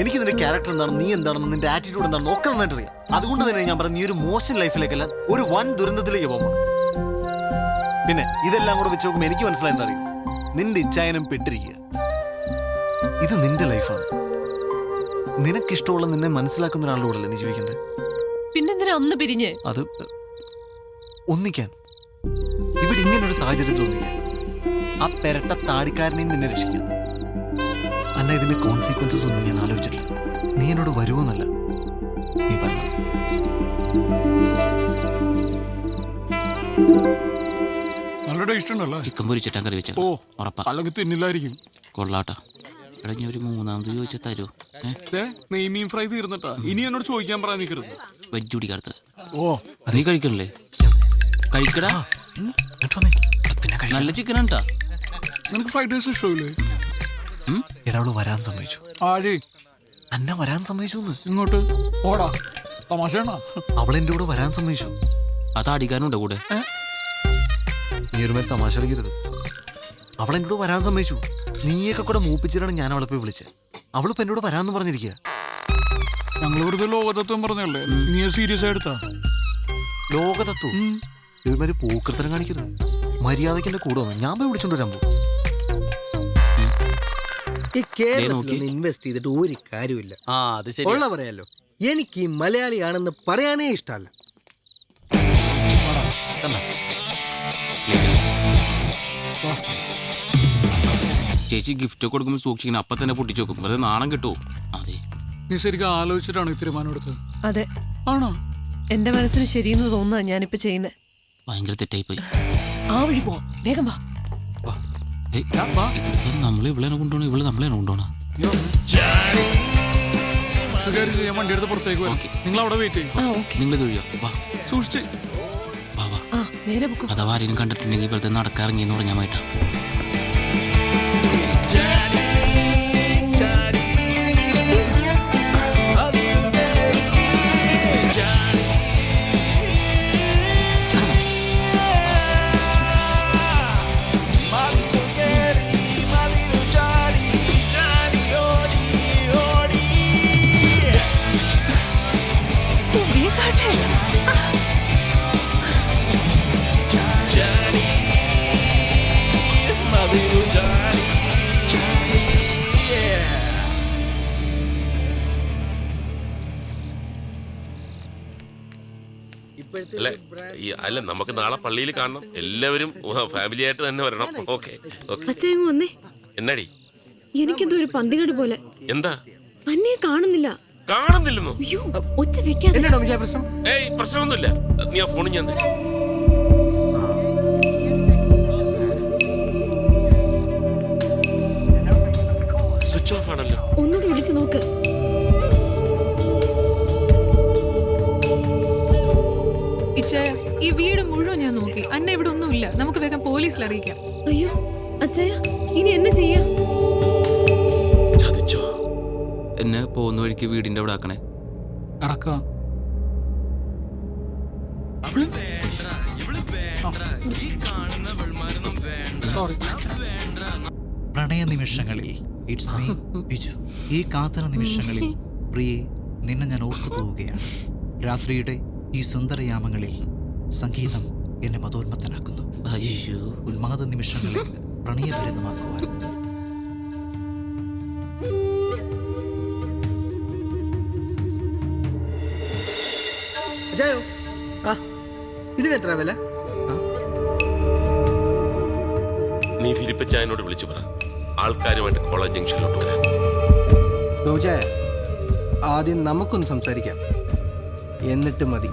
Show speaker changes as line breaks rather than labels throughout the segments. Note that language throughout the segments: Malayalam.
എനിക്ക് നിന്റെ ക്യാരക്ടർ എന്താണെന്ന്, നീ എന്താണെന്ന്, നിന്റെ ആറ്റിറ്റ്യൂഡ് എന്താണെന്ന് ഒക്കെ നന്നായിട്ട് അറിയാം. അതുകൊണ്ട് തന്നെ ഞാൻ പറഞ്ഞു, നീ ഒരു മോശം ലൈഫിലേക്കല്ല ഒരു വൻ ദുരന്തത്തിലേക്ക് പോകുമ്പോൾ. പിന്നെ ഇതെല്ലാം കൂടെ വെച്ച് നോക്കുമ്പോൾ എനിക്ക് മനസ്സിലായി എന്താ അറിയും, നിന്റെ ഇച്ഛായനം പെട്ടിരിക്കുക. ഇത് നിന്റെ ലൈഫാണ്. നിനക്കിഷ്ടമുള്ള നിന്നെ മനസ്സിലാക്കുന്ന ഒരാളുടെ കൂടെ അല്ലേ നീ ജീവിക്കണ്ടേ?
പിന്നെന്തിനാ അന്ന് പിരിഞ്ഞ്?
അത് ഒന്നിക്കാൻ, ഇവിടെ ഇങ്ങനൊരു സാഹചര്യത്തിൽ ഒന്നിക്കാൻ, ആ പെരട്ട താടിക്കാരനെയും നിന്നെ രക്ഷിക്കാൻ. അല്ല, ഇതിന്റെ കോൺസിക്വൻസസ് ഒന്നും ഞാൻ ആലോചിച്ചിട്ടില്ല. നീ എന്നോട് വരുമോന്നല്ല, നീ പറഞ്ഞ
നല്ല ഇഷ്ടമുണ്ടല്ലോ.
ചിക്കൻ പൊരിച്ചിട്ടാ കറി വെച്ചാൽ ഉറപ്പാ,
അല്ലെങ്കിൽ തിന്നില്ലായിരിക്കും.
കൊള്ളാട്ടാ. എടാ ഞാൻ ഒരു മൂന്നാമത് ചോദിച്ചാൽ തരൂ?
നെയ്മീൻ ഫ്രൈ തീർന്നിട്ടാ, ഇനി എന്നോട് ചോദിക്കാൻ പറയാൻ നിൽക്കരുത്.
വെജ് കുടിക്കാത്ത
ഓ
നീ കഴിക്കണല്ലേ? കഴിക്കടാ, നല്ല ചിക്കനാട്ടാ.
നിനക്ക് ഫ്രൈഡ് റൈസ് ഇഷ്ടമില്ലേ?
എടാ വരാൻ സമ്മതിച്ചു.
ആര്?
അന്ന വരാൻ സമ്മതിച്ചു.
ഇങ്ങോട്ട് ഓടാ, തമാശയാണോ?
അവളെന്റെ കൂടെ വരാൻ സമ്മതിച്ചു.
അത് അടിക്കാനുണ്ടോ കൂടെ?
നീ ഒരു മേൽ തമാശ കളിക്കരുത്. അവളെന്റെ കൂടെ വരാൻ സമ്മതിച്ചു. നീയൊക്കെ കൂടെ മൂപ്പിച്ചിട്ടാണ് ഞാൻ അവളെ പോയി വിളിച്ചത്. അവളിപ്പോ എന്നോട് വരാന്ന് പറഞ്ഞിരിക്കുക.
ഞങ്ങൾ വെറുതെ ലോകതത്വം പറഞ്ഞല്ലേ, നീ സീരിയസ് ആയിട്ടാ?
ലോകതത്വം ഇതുമാതിരി പൂക്കൃത്തരം കാണിക്കരുത്. മര്യാദയ്ക്ക് എന്റെ കൂടെ വന്നു, ഞാൻ പോയി വിളിച്ചോണ്ട് വരാൻ പോകും.
ഈ കേരളത്തിൽ ഇൻവെസ്റ്റ് ചെയ്തിട്ട് ഒരു കാര്യമില്ല. ഉള്ള പറയാലോ, എനിക്ക് ഈ മലയാളിയാണെന്ന് പറയാനേ ഇഷ്ടമല്ല.
ചേച്ചി ഗിഫ്റ്റ് കൊടുക്കുമ്പോൾ സൂക്ഷിക്കണം, അപ്പൊ തന്നെ പൊട്ടിച്ചു നോക്കും, വെറുതെ നാണം കിട്ടുമോ? അതെ,
നീ ശരിക്കും ആലോചിച്ചിട്ടാണ് ഈ തീരുമാനം എടുത്തത്?
അതെ.
ആണോ?
എന്റെ മനസ്സിന് ശരിയെന്ന് തോന്നുക ഞാനിപ്പോ ചെയ്യുന്നത്.
ഭയങ്കര തെറ്റായി പോയി.
ആ വഴി പോവാം, വേഗം വാ.
നമ്മളെ ഇവളെ കൊണ്ടുപോകണം, ഇവള് നമ്മളെ കൊണ്ടുപോകണം.
ഞാൻ വണ്ടി എടുത്ത് പുറത്തേക്ക് വരാം, നിങ്ങൾ അവിടെ വെയിറ്റ് ചെയ്യും.
നിങ്ങൾ തൊഴിയോ? വാ,
സൂക്ഷിച്ച്
വാ വാ.
നേരെ പൊക്കോ.
അഥവാ ആരെയും കണ്ടിട്ടുണ്ടെങ്കിൽ വെറുതെ നടക്കാറിങ്ങിയെന്ന് പറഞ്ഞാൽ മാറ്റാ.
അല്ല, നമുക്ക് നാളെ പള്ളിയിൽ കാണണം. എല്ലാവരും ഫാമിലി ആയിട്ട് തന്നെ വരണം. ഓക്കെ
വന്നേ.
എന്നാടി?
എനിക്കെന്തോ ഒരു പന്തികേട് പോലെ.
എന്താ?
അന്നേ കാണുന്നില്ല.
കാണുന്നില്ലെന്നോ?
ഒച്ച വെക്കാതെ.
ഏയ്, പ്രശ്നമൊന്നുമില്ല. നീ ആ ഫോണിൽ ഞാൻ സ്വിച്ച് ഓഫ് ആണല്ലോ.
ഒന്നുകൂടി വിളിച്ചു നോക്ക്.
ഈ വീട് മുഴുവൻ ഞാൻ നോക്കി, അന്ന ഇവിടെ ഒന്നുമില്ല. നമുക്ക് വേഗം പോലീസിൽ അറിയിക്കാം.
അയ്യോ അച്ഛയ, ഇനി എന്നെ ചെയ്യാ?
എന്നെ പോകുന്ന വഴിക്ക് വീടിന്റെ അവിടെ ആക്കണേ.
പ്രണയ നിമിഷങ്ങളിൽ ഇറ്റ്സ് മീ ബിജു. ഈ കാത്തന നിമിഷങ്ങളിൽ പ്രിയെ നിന്നെ ഞാൻ ഓർത്തു പോവുകയാണ്. രാത്രിയുടെ ഈ സുന്ദരയാമങ്ങളിൽ സംഗീതം എന്നെ മതോന്മത്തനാക്കുന്നു. ഉന്മാദ നിമിഷങ്ങളിൽ പ്രണയദുരിതമാക്കുവാൻ.
ഇതിനെത്ര വില?
നീ ഫിലിപ്പച്ചായനോട് വിളിച്ചു പറ, ആൾക്കാരുമായിട്ട് കോളേജ് ജംഗ്ഷനിലോട്ട് വരാൻ.
ഗോചായ, ആദ്യം നമുക്കൊന്ന് സംസാരിക്കാം, എന്നിട്ട് മതി.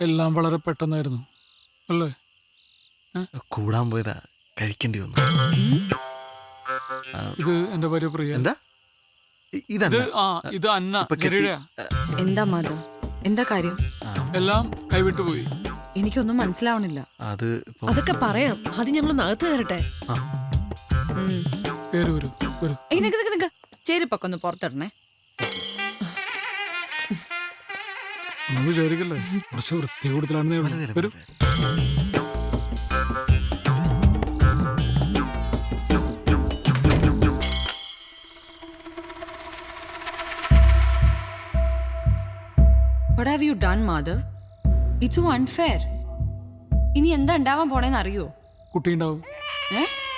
എല്ലാം വളരെ പെട്ടെന്നായിരുന്നു അല്ലേ?
കൂടാൻ പോയതാ, കഴിക്കേണ്ടി വന്നു.
ഇത് എന്റെ ഭാര്യ പ്രിയ.
എന്താ?
ഇത് അന്ന.
എന്താ മാധവ്, എന്താ കാര്യം?
എല്ലാം കൈവിട്ടു പോയി.
എനിക്കൊന്നും മനസ്സിലാവണില്ല.
അത് ഇപ്പൊ
അതൊക്കെ പറയാം, അത് ഞങ്ങൾ അകത്ത് കയറട്ടെ.
കേറി വരൂ വരൂ.
നിക്ക് ചെരുപ്പൊക്കെ ഒന്ന് പുറത്തിടണേ.
ഒന്നും വിചാരിക്കല്ലേ, കുറച്ച് വൃത്തി കൂടുതലാണെന്നേ ഉള്ളൂ. വരൂ.
What have you done, Madhav? It's so unfair. ഇനി എന്താ ഉണ്ടാവാൻ പോണേന്ന് അറിയോ?
കുട്ടി ഉണ്ടാവും.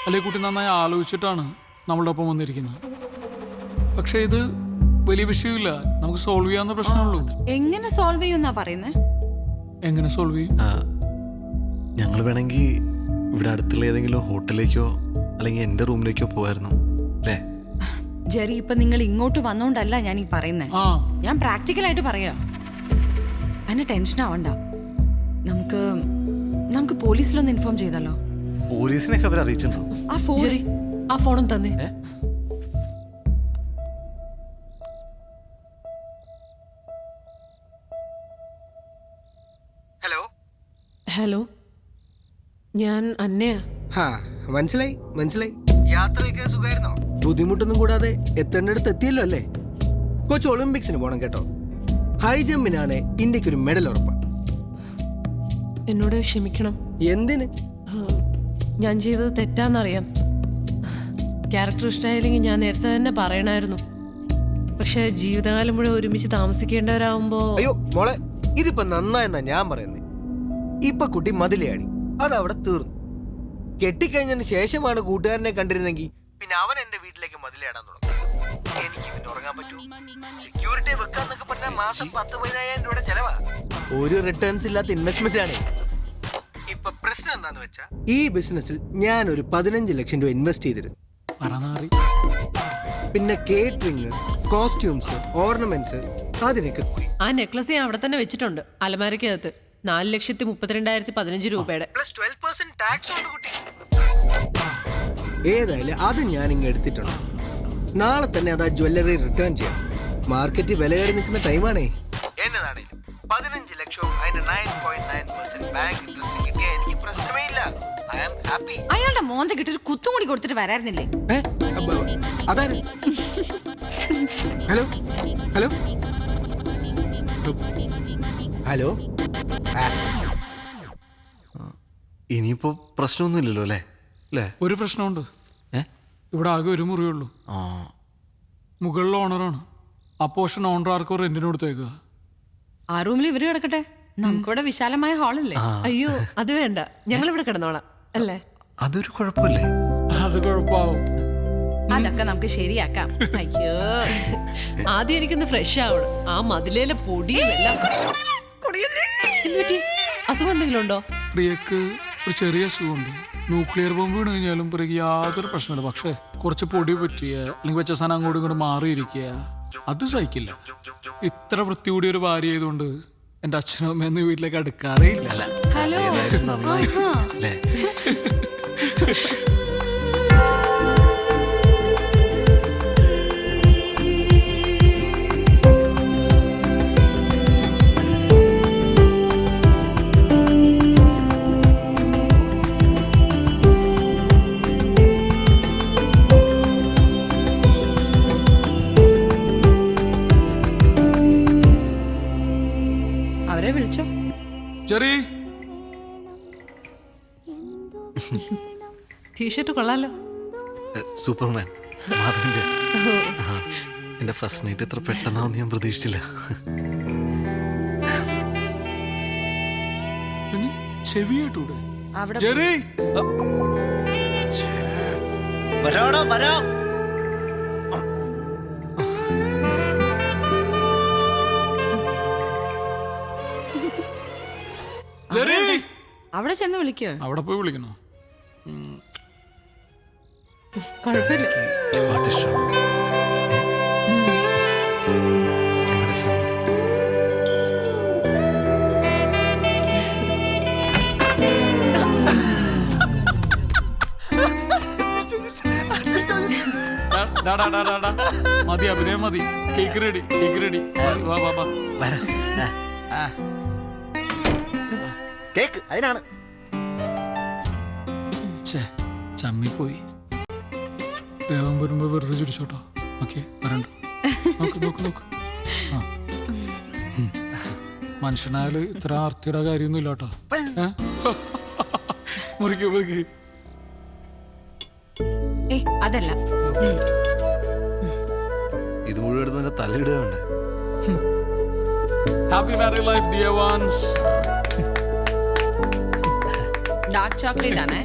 അല്ലെ കുട്ടി നന്നായി ആലോചിച്ചിട്ടാണ് നമ്മളുടെ ഒപ്പം വന്നിരിക്കുന്നത്. പക്ഷെ ഇത് വലിയ വിഷയമില്ല, നമുക്ക് സോൾവ് ചെയ്യാവുന്ന പ്രശ്നമുള്ളൂ.
എങ്ങനെ സോൾവ് ചെയ്യുന്നാ പറയുന്നേ?
എങ്ങനെ സോൾവ് ചെയ്യും?
ഞങ്ങൾ വേണമെങ്കിൽ ഇവിടെ അടുത്തുള്ള ഏതെങ്കിലും ഹോട്ടലിലേക്കോ അല്ലെങ്കിൽ എൻ്റെ റൂമിലേക്കോ പോവായിരുന്നു അല്ലേ?
ജെറി, ഇപ്പൊ നിങ്ങൾ ഇങ്ങോട്ട് വന്നോണ്ടല്ല ഞാൻ ഈ പറയുന്നേ. ഞാൻ പ്രാക്ടിക്കലായിട്ട് പറയാ. അതിന് ടെൻഷൻ ആവണ്ട. നമുക്ക് പോലീസിലൊന്ന് ഇൻഫോം ചെയ്തല്ലോ.
പോലീസിനൊക്കെ അവർ അറിയിച്ചിട്ടുണ്ടോ?
ആ ഫോൺ
ജെറി, ആ ഫോണും തന്നെ.
ഹലോ
ഹലോ, ഞാൻ അന്നയാ.
മനസ്സിലായി. യാത്രയൊക്കെ സുഖമായിരുന്നോ? ബുദ്ധിമുട്ടൊന്നും കൂടാതെ എത്തേണ്ടടുത്ത് എത്തിയല്ലോ അല്ലേ? കൊച്ചു ഒളിമ്പിക്സിന് പോണം കേട്ടോ. ഹൈ ജമ്പിനാണ് ഇന്ത്യക്ക് ഒരു മെഡൽ ഉറപ്പാണ്.
എന്നോട് ക്ഷമിക്കണം.
എന്തിന്?
ഞാൻ ചെയ്തത് തെറ്റാന്നറിയാം. ക്യാരക്ടർ ഇഷ്ടമായില്ലെങ്കിൽ ഞാൻ നേരത്തെ തന്നെ പറയണമായിരുന്നു. പക്ഷെ ജീവിതകാലം മുഴുവൻ ഒരുമിച്ച് താമസിക്കേണ്ടവരാകുമ്പോ...
അയ്യോ മോളെ, ഇതിപ്പോ നന്നായെന്നാ ഞാൻ പറയുന്നത്. ഇപ്പൊ കുട്ടി മതിലയാടി, അതവിടെ തീർന്നു. കെട്ടിക്കഴിഞ്ഞതിന് ശേഷമാണ് കൂട്ടുകാരനെ കണ്ടിരുന്നെങ്കിൽ പിന്നെ അവൻ എന്റെ വീട്ടിലേക്ക് മതിലയാടാൻ തുടങ്ങും. എനിക്ക് പിന്നെ ഉറങ്ങാൻ പറ്റൂ? സെക്യൂരിറ്റി വെക്കാന്നൊക്കെ പറഞ്ഞാൽ മാസം 10,000-15,000 രൂപയുടെ ചെലവാ. ഒരു റിട്ടേൺസ് ഇല്ലാത്ത ഇൻവെസ്റ്റ്മെന്റ് ആണ്. ഇപ്പൊ പ്രശ്നം എന്താന്ന് വെച്ചാ, ഈ ബിസിനസ്സിൽ ഞാൻ ഒരു 15 ലക്ഷം രൂപ ഇൻവെസ്റ്റ് ചെയ്തിരുന്നു. പിന്നെ കേറ്ററിംഗ്, കോസ്റ്റ്യൂംസ്, ഓർണമെന്റ്സ്, അതിനൊക്കെ കൂടി.
ആ നെക്ലസ് ഞാൻ അവിടെ തന്നെ വെച്ചിട്ടുണ്ട്, അലമാരക്കകത്ത്. 4,32,15 രൂപയുടെ.
പ്ലസ് 12% ടാക്സ് ഉണ്ട് കുട്ടി. ഏതായാലും അത് ഞാൻ ഇങ്ങ് എടുത്തിട്ടുണ്ട്. നാളെ തന്നെ അത് ആ ജ്വല്ലറി റിട്ടേൺ ചെയ്യാം. മാർക്കറ്റിൽ വില കയറി നിൽക്കുന്ന ടൈമാണേ. എന്നതാണേലും 15 ലക്ഷവും അതിന്റെ 9.9% ബാങ്ക് ഇൻട്രസ്റ്റ് കിട്ടിയാൽ എനിക്ക് പ്രശ്നമേ ഇല്ല. I am happy.
അയാളുടെ മോന്ത കിട്ടി കുത്തും കൂടി കൊടുത്തിട്ട് വരായിരുന്നില്ലേ?
അതാര്? Hello hello hello.
ഇനിയിപ്പോ പ്രശ്നമൊന്നുമില്ലല്ലോ അല്ലേ? അല്ലേ?
ഒരു പ്രശ്നമുണ്ട്. ഇവിടെ ആകെ ഒരു മുറിയുള്ളൂ. മുകളിൽ ഓണറാണ്. ആ പോർഷൻ ഓണർ ആർക്കോ റെന്റിന് കൊടുത്തേക്കുക.
ആ റൂമിൽ ഇവര് കിടക്കട്ടെ, നമുക്കിവിടെ വിശാലമായ ഹാളല്ലേ?
അയ്യോ, അത് വേണ്ട, ഞങ്ങൾ ഇവിടെ കിടന്നോളാം അല്ലേ?
അതൊരു കുഴപ്പമില്ലേ?
അത് കുഴപ്പമാവും.
അതൊക്കെ നമുക്ക് ശരിയാക്കാം. അയ്യോ,
ആദ്യം എനിക്കൊന്ന് ഫ്രഷ് ആവണം. ആ മതിലേലെ പൊടിയും എല്ലാം. അസുഖം എന്തെങ്കിലും ഉണ്ടോ?
പ്രിയക്ക് ഒരു ചെറിയ അസുഖമുണ്ട്. ന്യൂക്ലിയർ ബോംബ് വീണ് കഴിഞ്ഞാലും പ്രിയക്ക് യാതൊരു പ്രശ്നമില്ല. പക്ഷെ കുറച്ച് പൊടി പറ്റിയ അല്ലെങ്കിൽ വെച്ച സാധനം അങ്ങോട്ടും ഇങ്ങോട്ട് മാറിയിരിക്കുക, അത് സഹിക്കില്ല. ഇത്ര വൃത്തി കൂടിയ ഒരു ഭാര്യ ആയതുകൊണ്ട് എന്റെ അച്ഛനും അമ്മയൊന്നും വീട്ടിലേക്ക് അടുക്കാറേ ഇല്ല.
ഹലോ.
നന്നായി അല്ലേ?
അവരെ വിളിച്ചോ?
ചെറി,
ടീഷർട്ട് കൊള്ളാലോ.
സൂപ്പർമാൻ മാധവന്റെ. എന്റെ ഫസ്റ്റ് നൈറ്റ് എത്ര പെട്ടെന്നാന്ന് ഞാൻ പ്രതീക്ഷിച്ചില്ല.
ചെവിയായിട്ടൂടെ?
അവിടെ
ചെറി, ചെറി,
അവിടെ ചെന്ന് വിളിക്കോ?
അവിടെ പോയി വിളിക്കണോ?
കുഴപ്പമില്ല.
പാട്ട് ഇഷ്ടമാണ്.
മതി അഭിനയം മതി. Cake ready, cake ready. വാ വാ വാ.
കേക്ക് അതിനാണ്.
ഛേ, ചമ്മിപ്പോയി. ദേവൻ വരുമ്പോ വെറുതെ ചിരിച്ചോട്ടോ. ഓക്കെ, വരണ്ട. നോക്ക് നോക്ക് നോക്ക്. ആ. മനുഷ്യനായാലും ഇത്ര ആർത്തിയുടെ കാര്യമൊന്നും ഇല്ല കേട്ടോ. മുറിക്ക് മുറിക്ക്.
അതല്ല,
ഇത് മുഴുവൻ എടുത്ത് നിന്റെ തലയിടുകയുണ്ട്.
Happy married life dear ones.
Dark chocolate ആണേ.